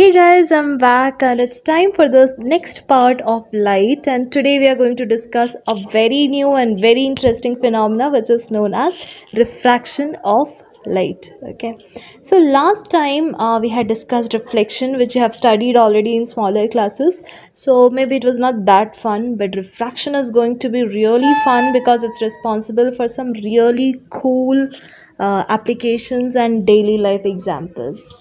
Hey guys, I'm back and it's time for the next part of light. And today we are going to discuss a very new and very interesting phenomena which is known as refraction of light. Okay, so last time we had discussed reflection, which you have studied already in smaller classes. So maybe it was not that fun, but refraction is going to be really fun because it's responsible for some really cool applications and daily life examples.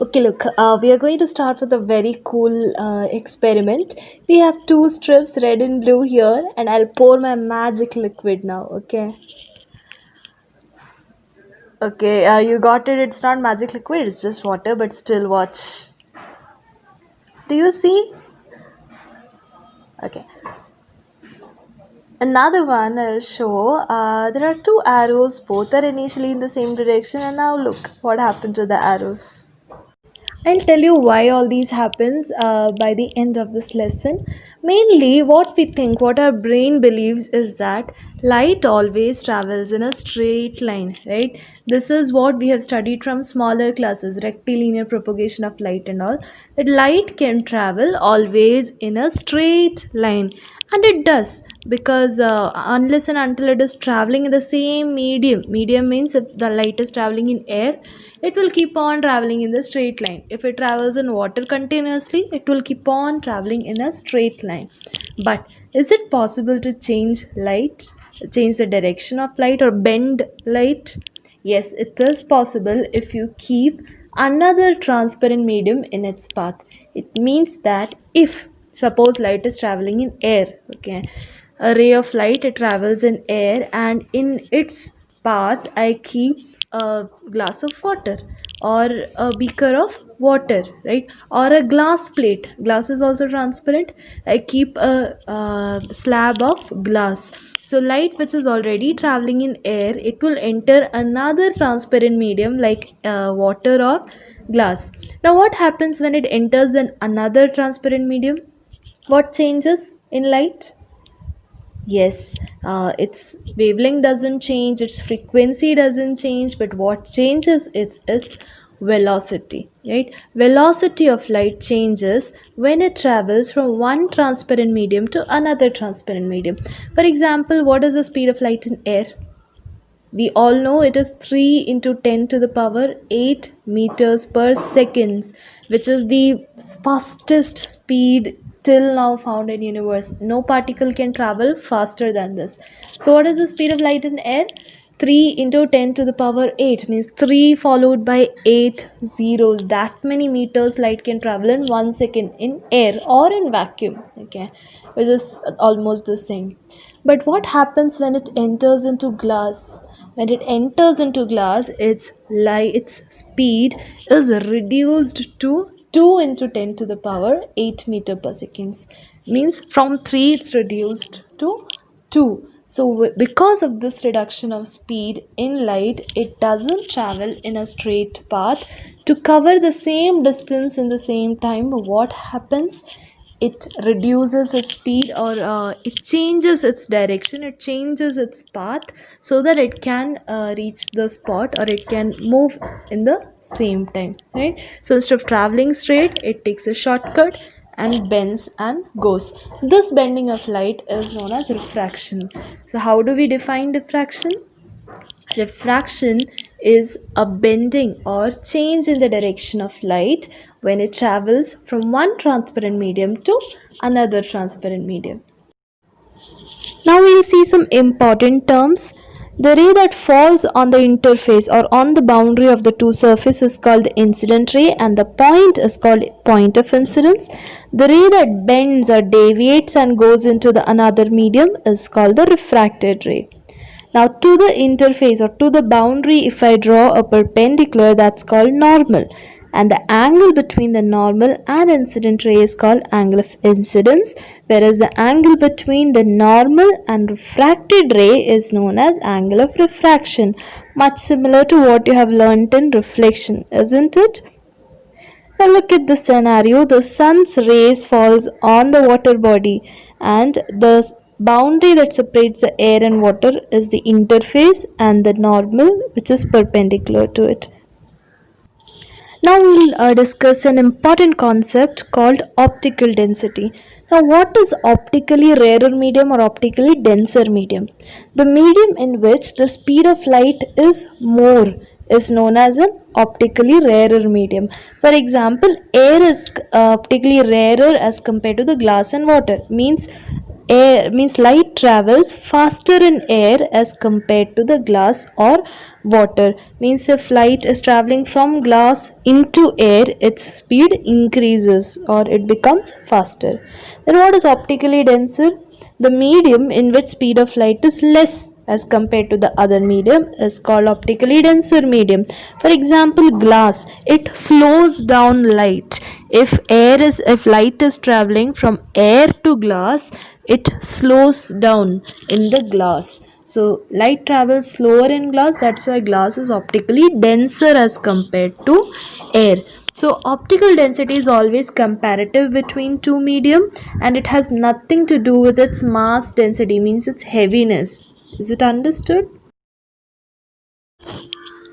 Okay, look, we are going to start with a very cool experiment. We have two strips, red and blue here, and I'll pour my magic liquid now, okay? Okay, you got it. It's not magic liquid, it's just water, but still watch. Do you see? Okay. Another one I'll show. There are two arrows, both are initially in the same direction, and now look what happened to the arrows. I'll tell you why all these happens by the end of this lesson. Mainly, what we think, what our brain believes is that light always travels in a straight line, right? This is what we have studied from smaller classes, rectilinear propagation of light and all. That light can travel always in a straight line, and it does because unless and until it is traveling in the same medium means if the light is traveling in air, it will keep on traveling in the straight line. If it travels in water continuously, it will keep on traveling in a straight line. But is it possible to change the direction of light or bend light? Yes, it is possible if you keep another transparent medium in its path. It means that if suppose light is traveling in air, okay, a ray of light, it travels in air, and in its path I keep a glass of water or a beaker of water, right, or a glass plate. Glass is also transparent. I keep a slab of glass. So light which is already traveling in air, it will enter another transparent medium like water or glass. Now what happens when it enters in another transparent medium? What changes in light? Yes, its wavelength doesn't change, its frequency doesn't change, but what changes its velocity, right? Velocity of light changes when it travels from one transparent medium to another transparent medium. For example, what is the speed of light in air? We all know it is 3 into 10 to the power 8 meters per seconds, which is the fastest speed till now found in universe. No particle can travel faster than this. So what is the speed of light in air? 3 into 10 to the power 8 means 3 followed by 8 zeros. That many meters light can travel in 1 second in air or in vacuum, okay, which is almost the same. But what happens when it enters into glass? When it enters into glass, its speed is reduced to 2 into 10 to the power 8 meter per seconds. Means from 3 it's reduced to 2. So because of this reduction of speed in light, it doesn't travel in a straight path to cover the same distance in the same time. What happens? It reduces its speed, or it changes its direction, it changes its path so that it can reach the spot, or it can move in the same time, right? So instead of traveling straight, it takes a shortcut and bends and goes. This bending of light is known as refraction. So how do we define diffraction? Refraction is a bending or change in the direction of light when it travels from one transparent medium to another transparent medium. Now we'll see some important terms. The ray that falls on the interface or on the boundary of the two surfaces is called the incident ray, and the point is called point of incidence. The ray that bends or deviates and goes into the another medium is called the refracted ray. Now to the interface or to the boundary, if I draw a perpendicular, that's called normal, and the angle between the normal and incident ray is called angle of incidence, whereas the angle between the normal and refracted ray is known as angle of refraction. Much similar to what you have learnt in reflection, isn't it? Now look at the scenario. The sun's rays falls on the water body, and the boundary that separates the air and water is the interface, and the normal which is perpendicular to it. Now we'll discuss an important concept called optical density. Now, what is optically rarer medium or optically denser medium? The medium in which the speed of light is more is known as an optically rarer medium. For example, air is optically rarer as compared to the glass and water. Means light travels faster in air as compared to the glass or water. Means if light is traveling from glass into air, its speed increases or it becomes faster. Then what is optically denser? The medium in which speed of light is less as compared to the other medium is called optically denser medium. For example, glass, it slows down light. If light is traveling from air to glass, it slows down in the glass. So light travels slower in glass, that's why glass is optically denser as compared to air. So optical density is always comparative between two medium, and it has nothing to do with its mass density, means its heaviness. Is it understood?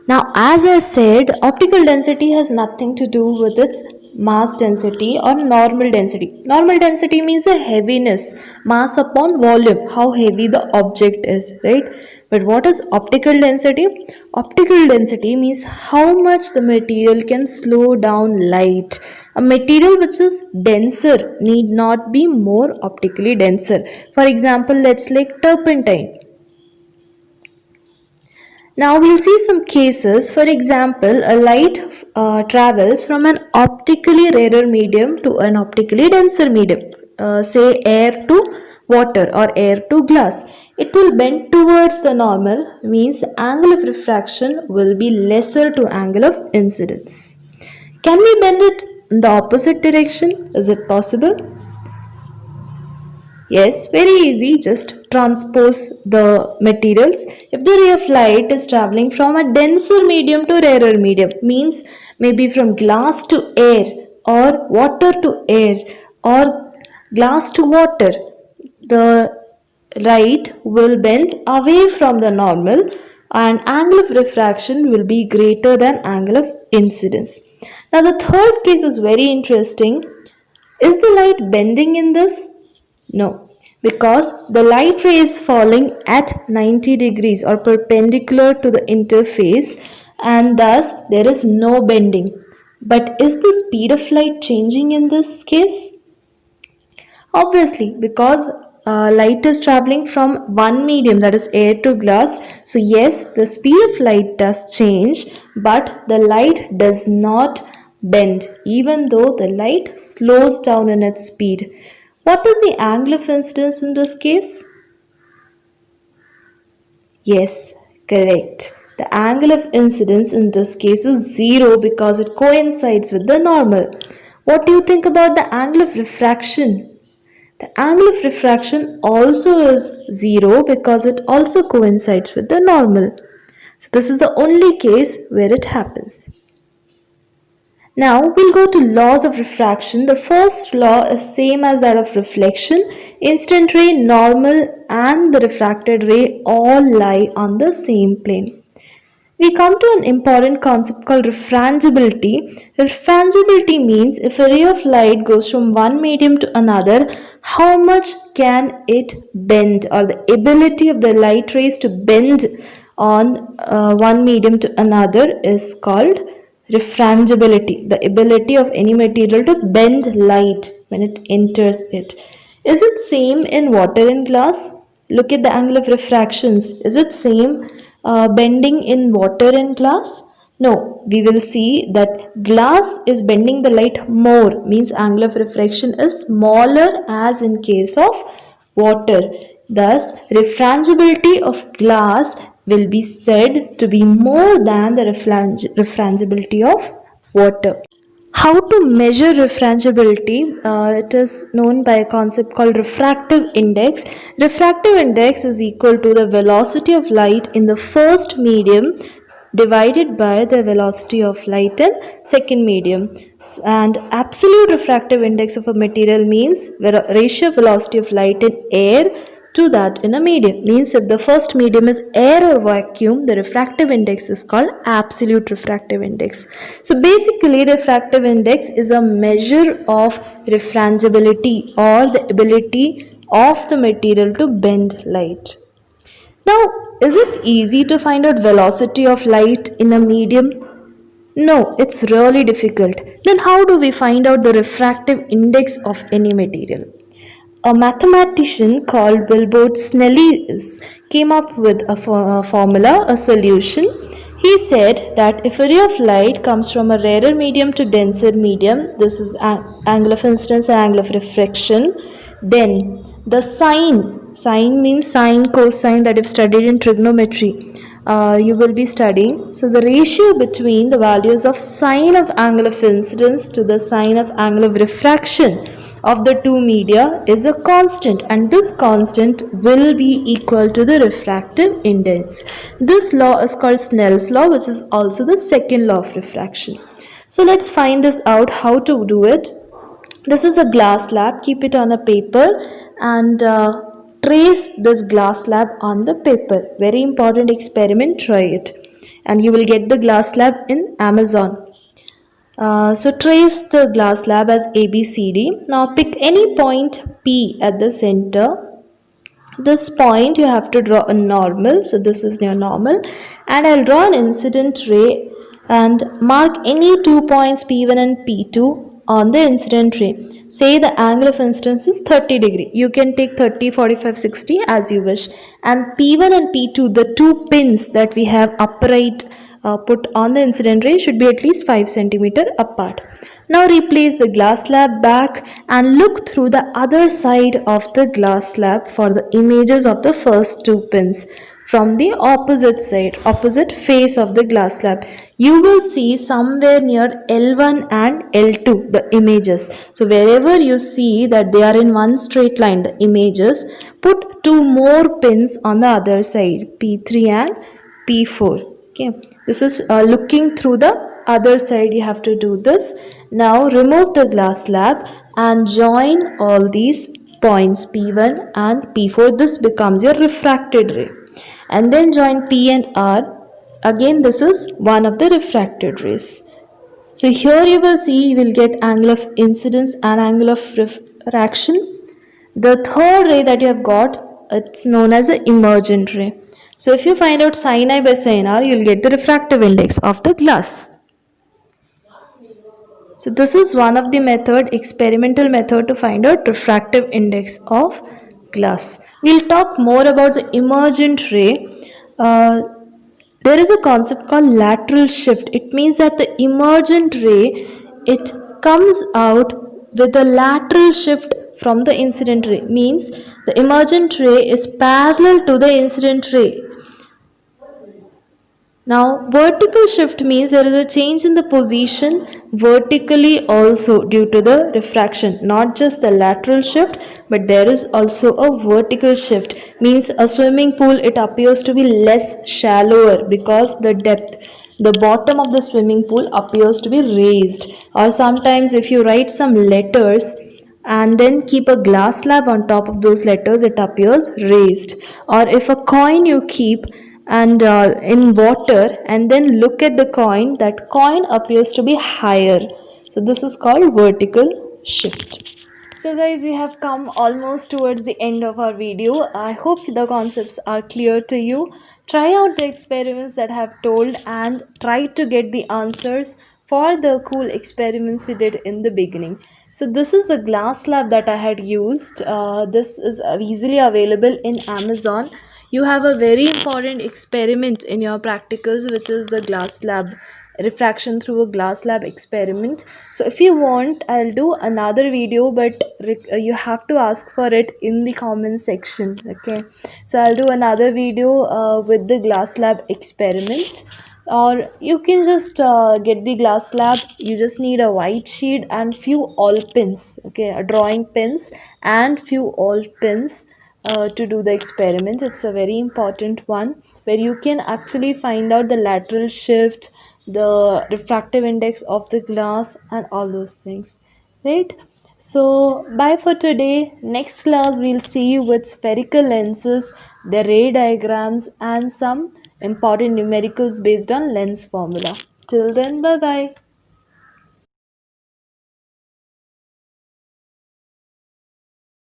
Now, as I said, optical density has nothing to do with its mass density or normal density. Normal density means the heaviness, mass upon volume, how heavy the object is, right? But what is optical density? Optical density means how much the material can slow down light. A material which is denser need not be more optically denser. For example, let's take turpentine. Now we'll see some cases. For example, a light travels from an optically rarer medium to an optically denser medium, say air to water or air to glass. It will bend towards the normal, means the angle of refraction will be lesser to angle of incidence. Can we bend it in the opposite direction? Is it possible? Yes, very easy. Just transpose the materials. If the ray of light is traveling from a denser medium to rarer medium, means maybe from glass to air or water to air or glass to water, the light will bend away from the normal and angle of refraction will be greater than angle of incidence. Now the third case is very interesting. Is the light bending in this? No, because the light ray is falling at 90 degrees or perpendicular to the interface, and thus there is no bending. But is the speed of light changing in this case? Obviously, because light is traveling from one medium, that is air to glass. So yes, the speed of light does change, but the light does not bend even though the light slows down in its speed. What is the angle of incidence in this case? Yes, correct. The angle of incidence in this case is 0 because it coincides with the normal. What do you think about the angle of refraction? The angle of refraction also is 0 because it also coincides with the normal. So this is the only case where it happens. Now we'll go to laws of refraction. The first law is same as that of reflection. Incident ray, normal and the refracted ray all lie on the same plane. We come to an important concept called refrangibility. Refrangibility means if a ray of light goes from one medium to another, how much can it bend, or the ability of the light rays to bend on one medium to another is called refrangibility. The ability of any material to bend light when it enters it. Is it same in water and glass? Look at the angle of refractions. Is it same bending in water and glass? No, we will see that glass is bending the light more, means angle of refraction is smaller as in case of water. Thus, refrangibility of glass will be said to be more than the refrangibility of water. How to measure refrangibility? It is known by a concept called refractive index. Refractive index is equal to the velocity of light in the first medium divided by the velocity of light in second medium. And absolute refractive index of a material means ratio of velocity of light in air to that in a medium. Means if the first medium is air or vacuum, the refractive index is called absolute refractive index. So basically refractive index is a measure of refrangibility or the ability of the material to bend light. Now, is it easy to find out velocity of light in a medium? No, it's really difficult. Then how do we find out the refractive index of any material? A mathematician called Wilbur Snellius came up with a formula, a solution. He said that if a ray of light comes from a rarer medium to denser medium, this is angle of incidence and angle of refraction, then the sign means sine, cosine that you've studied in trigonometry. You will be studying. So the ratio between the values of sine of angle of incidence to the sine of angle of refraction of the two media is a constant, and this constant will be equal to the refractive index. This law is called Snell's law, which is also the second law of refraction. So let's find this out, how to do it. This is a glass slab. Keep it on a paper and trace this glass slab on the paper. Very important experiment, try it. And you will get the glass slab in Amazon. So trace the glass slab as ABCD. Now pick any point P at the center. This point you have to draw a normal. So this is your normal. And I'll draw an incident ray and mark any 2 points P1 and P2 on the incident ray. Say the angle of incidence is 30 degree. You can take 30, 45, 60 as you wish. And P1 and P2, the two pins that we have upright put on the incident ray, should be at least 5 centimeter apart. Now replace the glass slab back and look through the other side of the glass slab for the images of the first two pins. From the opposite side, opposite face of the glass slab, you will see somewhere near L1 and L2 the images. So wherever you see that they are in one straight line, the images, put two more pins on the other side, P3 and P4. Okay, this is looking through the other side. You have to do this. Now remove the glass slab and join all these points P1 and P4. This becomes your refracted ray. And then join P and R. Again, this is one of the refracted rays. So here you will see, you will get angle of incidence and angle of refraction. The third ray that you have got, it's known as the emergent ray. So if you find out sin I by sin R, you will get the refractive index of the glass. So this is one of the experimental method to find out refractive index of glass. We'll talk more about the emergent ray. There is a concept called lateral shift. It means that the emergent ray, it comes out with a lateral shift from the incident ray. Means the emergent ray is parallel to the incident ray. Now vertical shift means there is a change in the position vertically also due to the refraction. Not just the lateral shift, but there is also a vertical shift. Means a swimming pool, it appears to be less shallower because the depth, the bottom of the swimming pool appears to be raised. Or sometimes if you write some letters and then keep a glass slab on top of those letters, it appears raised. Or if a coin you keep and in water and then look at the coin, that coin appears to be higher. So this is called vertical shift. So guys, we have come almost towards the end of our video. I hope the concepts are clear to you. Try out the experiments that I have told and try to get the answers for the cool experiments we did in the beginning. So this is the glass slab that I had used. This is easily available in Amazon. You have a very important experiment in your practicals, which is the glass slab refraction through a glass slab experiment. So if you want, I'll do another video, but you have to ask for it in the comment section. Okay, so I'll do another video with the glass slab experiment, or you can just get the glass slab. You just need a white sheet and few all pins, okay, a drawing pins and few all pins to do the experiment. It's a very important one where you can actually find out the lateral shift, the refractive index of the glass and all those things, right? So, bye for today. Next class, we'll see you with spherical lenses, the ray diagrams, and some important numericals based on lens formula. Till then, bye bye.